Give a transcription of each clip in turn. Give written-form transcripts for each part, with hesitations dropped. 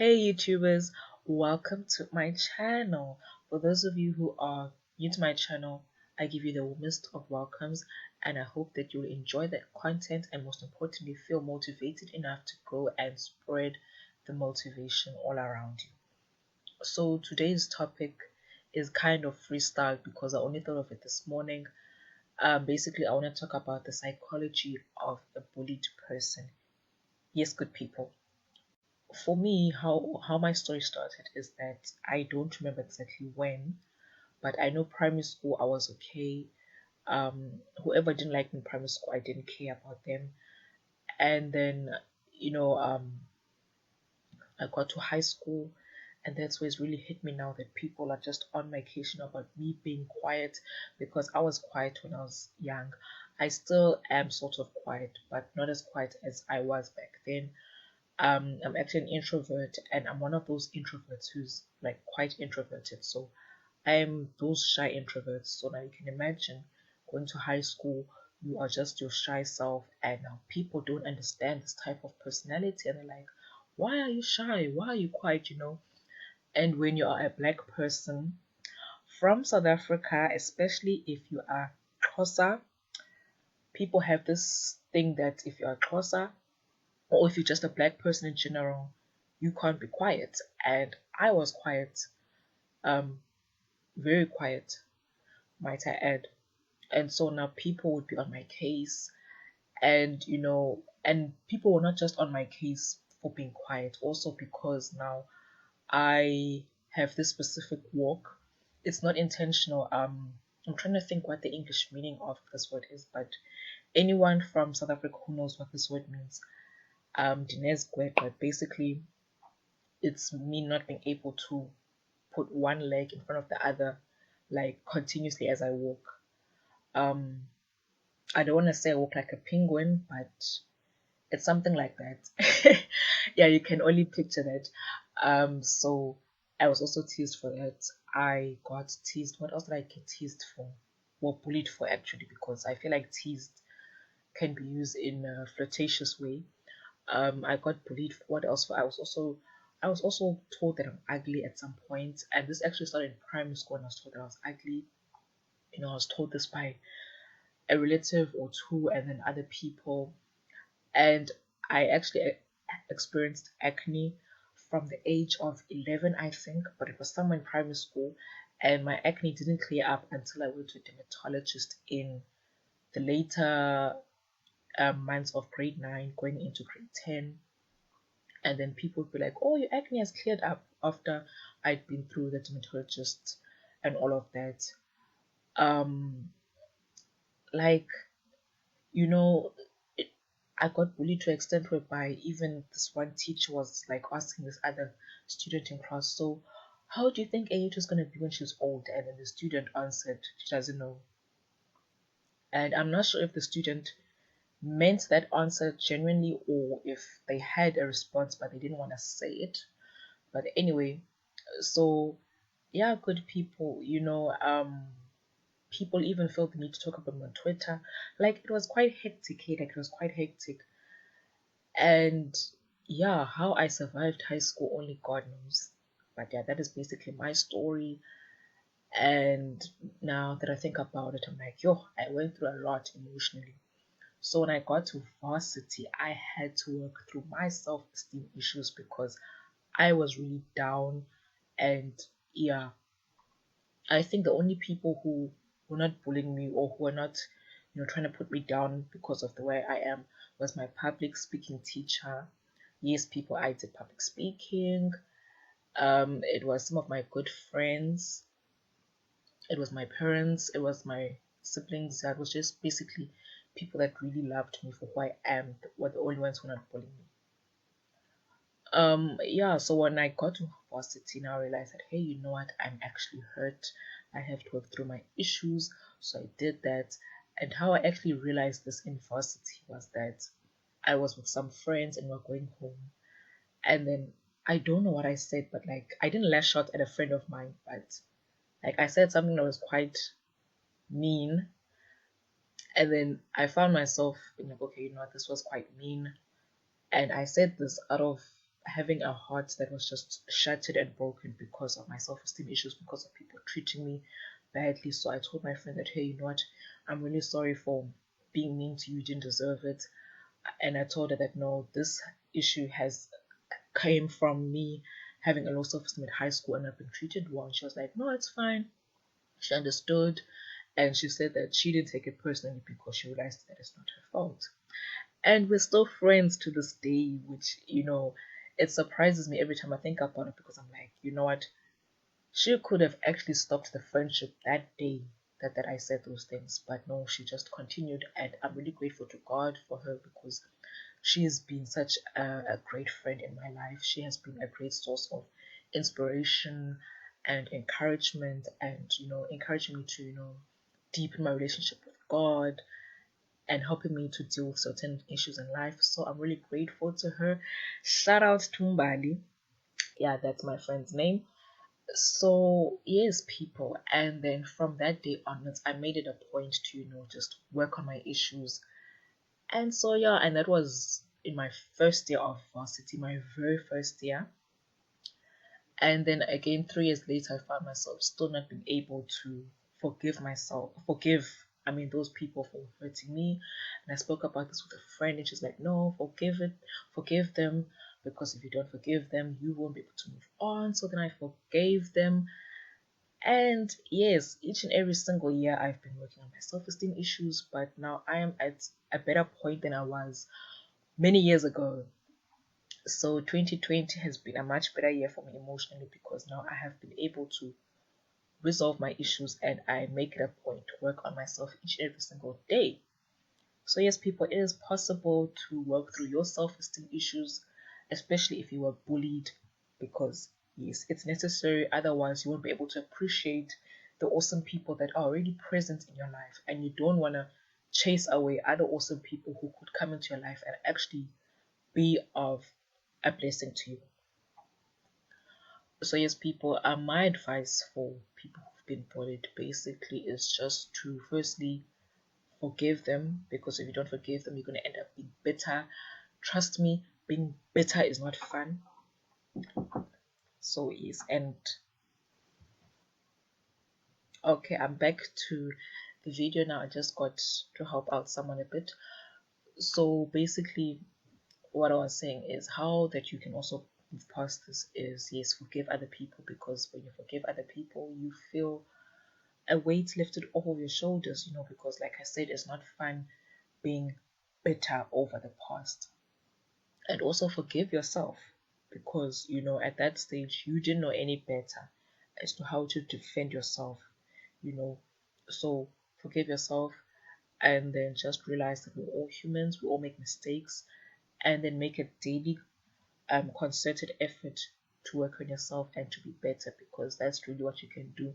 Hey YouTubers, welcome to my channel. For those of you who are new to my channel, I give you the warmest of welcomes and I hope that you'll enjoy the content and most importantly feel motivated enough to go and spread the motivation all around you. So today's topic is kind of freestyle because I only thought of it this morning. Basically, I want to talk about the psychology of a bullied person. Yes, good people. For me, how my story started is that I don't remember exactly when, but I know primary school I was okay. Whoever didn't like me in primary school, I didn't care about them. And then, you know, I got to high school, and that's where it's really hit me now that people are just on my case about me being quiet because I was quiet when I was young. I still am sort of quiet, but not as quiet as I was back then. I'm actually an introvert, and I'm one of those introverts who's like quite introverted. So I'm those shy introverts. So now you can imagine going to high school, you are just your shy self, and now people don't understand this type of personality, and they're like, "Why are you shy? Why are you quiet?" And when you are a black person from South Africa, especially if you are Xhosa, people have this thing that if you are Xhosa, or if you're just a black person in general, you can't be quiet. And I was quiet, um, very quiet, might I add. And so now people would be on my case, and and people were not just on my case for being quiet, also because now I have this specific walk. It's not intentional. I'm trying to think what the English meaning of this word is, but anyone from South Africa who knows what this word means, Dinez Gwet, but basically it's me not being able to put one leg in front of the other like continuously as I walk. Um, I don't want to say I walk like a penguin, but it's something like that. Yeah, you can only picture that. So I was also teased for that. I got teased. What else did I get teased for? Well, bullied for actually, because I feel like teased can be used in a flirtatious way. I got bullied for what else? I was also told that I'm ugly at some point, and this actually started in primary school. And I was told that I was ugly. I was told this by a relative or two, and then other people. And I actually experienced acne from the age of 11, I think, but it was somewhere in primary school. And my acne didn't clear up until I went to a dermatologist in the later months of grade 9, going into grade 10. And then people would be like, "Oh, your acne has cleared up," after I'd been through the dermatologist and all of that. Um, like, you know, it, I got bullied to an extent whereby even this one teacher was like asking this other student in class, "So, how do you think AH is going to be when she's old?" And then the student answered, she doesn't know. And I'm not sure if the student meant that answer genuinely or if they had a response but they didn't want to say it. But anyway, so yeah, good people, people even felt the need to talk about me on Twitter. Like it was quite hectic, like it was quite hectic. And yeah, how I survived high school, only God knows. But yeah, that is basically my story. And now that I think about it, I'm like, yo, I went through a lot emotionally. So when I got to varsity, I had to work through my self-esteem issues because I was really down. And yeah, I think the only people who were not bullying me or who were not, trying to put me down because of the way I am was my public speaking teacher. Yes, people, I did public speaking. It was some of my good friends. It was my parents. It was my siblings. That was just basically people that really loved me for who I am. Were the only ones who were not bullying me. Yeah, so when I got to varsity, now I realized that, hey, you know what, I'm actually hurt. I have to work through my issues. So I did that. And how I actually realized this in varsity was that I was with some friends and we are going home. And then I don't know what I said, but like I didn't lash out at a friend of mine, but like I said something that was quite mean. And then I found myself being like, okay, you know what, this was quite mean. And I said this out of having a heart that was just shattered and broken because of my self-esteem issues, because of people treating me badly. So I told my friend that, hey, you know what, I'm really sorry for being mean to you, you didn't deserve it. And I told her that no, this issue has came from me having a low self-esteem at high school and I've been treated well. And she was like, no, it's fine. She understood, and she said that she didn't take it personally because she realized that it's not her fault. And we're still friends to this day, which, it surprises me every time I think about it, because I'm like, you know what, she could have actually stopped the friendship that day that I said those things, but no, she just continued. And I'm really grateful to God for her, because she has been such a great friend in my life. She has been a great source of inspiration and encouragement, and encouraging me to deepen my relationship with God, and helping me to deal with certain issues in life. So I'm really grateful to her. Shout out to Mbali. Yeah, that's my friend's name. So yes, people. And then from that day onwards, I made it a point to, just work on my issues. And so yeah, and that was in my first year of varsity, my very first year. And then again, 3 years later, I found myself still not being able to I mean, those people for hurting me. And I spoke about this with a friend, and she's like, no, forgive them, because if you don't forgive them, you won't be able to move on. So then I forgave them. And yes, each and every single year, I've been working on my self esteem issues, but now I am at a better point than I was many years ago. So 2020 has been a much better year for me emotionally, because now I have been able to resolve my issues, and I make it a point to work on myself each and every single day. So yes, people, it is possible to work through your self-esteem issues, especially if you were bullied, because yes, it's necessary. Otherwise, you won't be able to appreciate the awesome people that are already present in your life, and you don't want to chase away other awesome people who could come into your life and actually be of a blessing to you. So yes, people, my advice for people who've been bullied basically is just to firstly forgive them, because if you don't forgive them, you're going to end up being bitter. Trust me, being bitter is not fun. So yes, and okay, I'm back to the video now. I just got to help out someone a bit. So basically, what I was saying is how that you can also move past this is, yes, forgive other people, because when you forgive other people, you feel a weight lifted off of your shoulders, because like I said, it's not fun being bitter over the past. And also forgive yourself, because at that stage you didn't know any better as to how to defend yourself, you know. So forgive yourself, and then just realize that we're all humans, we all make mistakes, and then make a daily concerted effort to work on yourself and to be better, because that's really what you can do.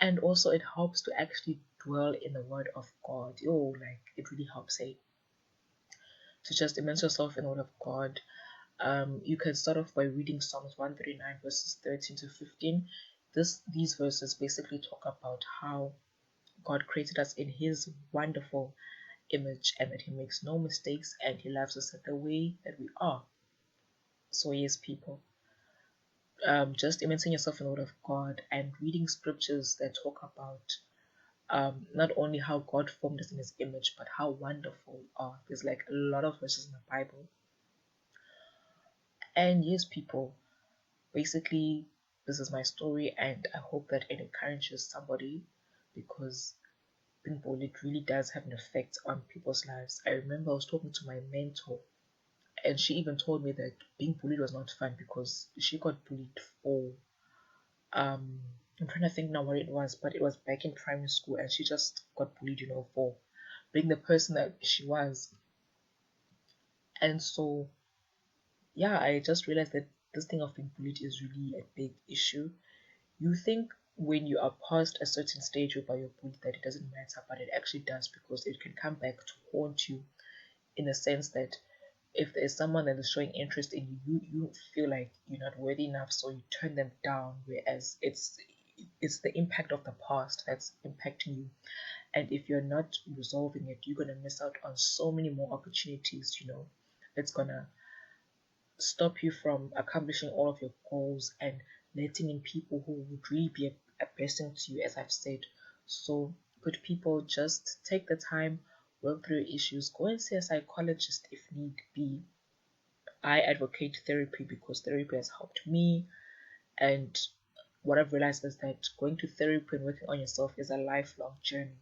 And also it helps to actually dwell in the word of God. Like it really helps, to just immerse yourself in the word of God. You can start off by reading Psalms 139 verses 13 to 15. These verses basically talk about how God created us in his wonderful image, and that he makes no mistakes, and he loves us the way that we are. So yes, people, just immersing yourself in the word of God and reading scriptures that talk about not only how God formed us in his image, but how wonderful we are. There's like a lot of verses in the Bible. And yes, people, basically, this is my story, and I hope that it encourages somebody, because being bullied really does have an effect on people's lives. I remember I was talking to my mentor, and she even told me that being bullied was not fun, because she got bullied for I'm trying to think now what it was, but it was back in primary school, and she just got bullied, for being the person that she was. And so yeah, I just realized that this thing of being bullied is really a big issue. You think when you are past a certain stage whereby you're bullied that it doesn't matter, but it actually does, because it can come back to haunt you, in the sense that if there's someone that is showing interest in you, you feel like you're not worthy enough, so you turn them down, whereas it's the impact of the past that's impacting you. And if you're not resolving it, you're gonna miss out on so many more opportunities. It's gonna stop you from accomplishing all of your goals and letting in people who would really be a blessing to you, as I've said. So, good people, just take the time, work through your issues, go and see a psychologist if need be. I advocate therapy because therapy has helped me, and what I've realized is that going to therapy and working on yourself is a lifelong journey.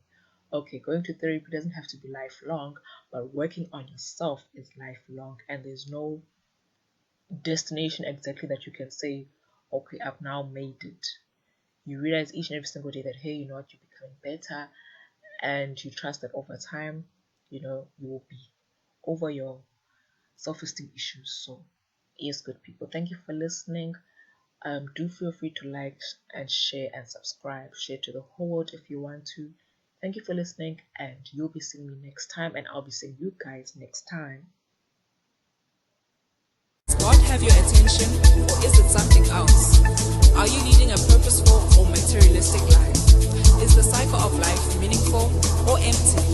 Okay, going to therapy doesn't have to be lifelong, but working on yourself is lifelong, and there's no destination exactly that you can say, okay, I've now made it. You realize each and every single day that, hey, you know what, you're becoming better, and you trust that over time, you know, you will be over your self-esteem issues. So, yes, good people, thank you for listening. Do feel free to like and share and subscribe. Share to the whole world if you want to. Thank you for listening, and you'll be seeing me next time, and I'll be seeing you guys next time. God have your attention, or is it something else? Are you leading a purposeful or materialistic life? Is the cycle of life meaningful or empty?